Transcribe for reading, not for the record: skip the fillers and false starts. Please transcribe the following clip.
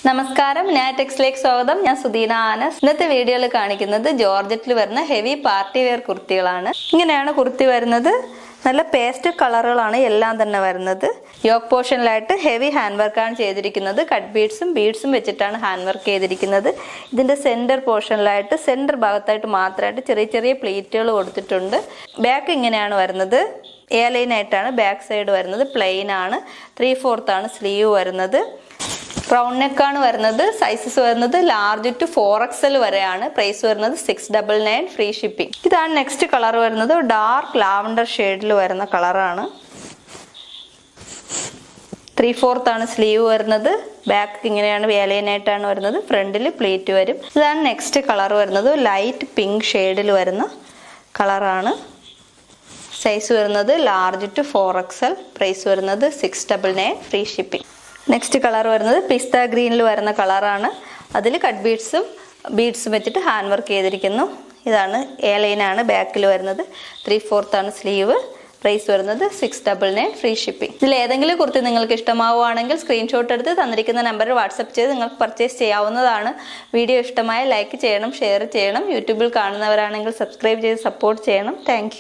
നമസ്കാരം, ഞാൻ ടെക്സ്റ്റിലേക്ക് സ്വാഗതം. ഞാൻ സുദീന ആനസ്. ഇന്നത്തെ വീഡിയോയിൽ കാണിക്കുന്നത് ജോർജറ്റിൽ വരുന്ന ഹെവി പാർട്ടി വെയർ കുർത്തികളാണ്. ഇങ്ങനെയാണ് കുർത്തി വരുന്നത്. നല്ല പേസ്റ്റ് കളറുകളാണ് എല്ലാം തന്നെ വരുന്നത്. യോക്ക് പോർഷനിലായിട്ട് ഹെവി ഹാൻഡ് വർക്കാണ് ചെയ്തിരിക്കുന്നത്. കട്ട് ബീഡ്സും വെച്ചിട്ടാണ് ഹാൻഡ് വർക്ക് ചെയ്തിരിക്കുന്നത്. ഇതിന്റെ സെന്റർ പോർഷനിലായിട്ട് സെന്റർ ഭാഗത്തായിട്ട് മാത്രമായിട്ട് ചെറിയ ചെറിയ പ്ലീറ്റുകൾ കൊടുത്തിട്ടുണ്ട്. ബാക്ക് ഇങ്ങനെയാണ് വരുന്നത്. എ ലൈൻ ആയിട്ടാണ് ബാക്ക് സൈഡ് വരുന്നത്. പ്ലെയിൻ ആണ്. 3/4 ആണ് സ്ലീവ് വരുന്നത്. റൗണ്ട് നെക്കാണ് വരുന്നത്. സൈസസ് വരുന്നത് ലാർജ് ടു 4XL വരെയാണ്. പ്രൈസ് വരുന്നത് 699 ഫ്രീ ഷിപ്പിംഗ്. ഇതാണ് നെക്സ്റ്റ് കളർ വരുന്നത്. ഡാർക്ക് ലാവൻഡർ ഷെയ്ഡിൽ വരുന്ന കളറാണ്. 3/4 ആണ് സ്ലീവ് വരുന്നത്. ബാക്ക് ഇങ്ങനെയാണ് വേലൈനായിട്ടാണ് വരുന്നത്. ഫ്രണ്ടിൽ പ്ലേറ്റ് വരും. ഇതാണ് നെക്സ്റ്റ് കളർ വരുന്നത്. ലൈറ്റ് പിങ്ക് ഷെയ്ഡിൽ വരുന്ന കളറാണ്. സൈസ് വരുന്നത് ലാർജ് ടു 4XL. പ്രൈസ് വരുന്നത് 699 ഫ്രീ ഷിപ്പിംഗ്. നെക്സ്റ്റ് കളർ വരുന്നത് പിസ്ത ഗ്രീനിൽ വരുന്ന കളറാണ്. അതിൽ കട്ട് ബീഡ്സും വെച്ചിട്ട് ഹാൻഡ് വർക്ക് ചെയ്തിരിക്കുന്നു. ഇതാണ് എ ലൈനാണ് ബാക്കിൽ വരുന്നത്. 3/4 ആണ് സ്ലീവ്. പ്രൈസ് വരുന്നത് 699 ഫ്രീ ഷിപ്പിംഗ്. ഇതിൽ ഏതെങ്കിലും കുർത്തി നിങ്ങൾക്ക് ഇഷ്ടമാവുകയാണെങ്കിൽ സ്ക്രീൻഷോട്ട് എടുത്ത് തന്നിരിക്കുന്ന നമ്പറിൽ വാട്സപ്പ് ചെയ്ത് നിങ്ങൾക്ക് പർച്ചേസ് ചെയ്യാവുന്നതാണ്. വീഡിയോ ഇഷ്ടമായ ലൈക്ക് ചെയ്യണം, ഷെയർ ചെയ്യണം. യൂട്യൂബിൽ കാണുന്നവരാണെങ്കിൽ സബ്സ്ക്രൈബ് ചെയ്ത് സപ്പോർട്ട് ചെയ്യണം. താങ്ക്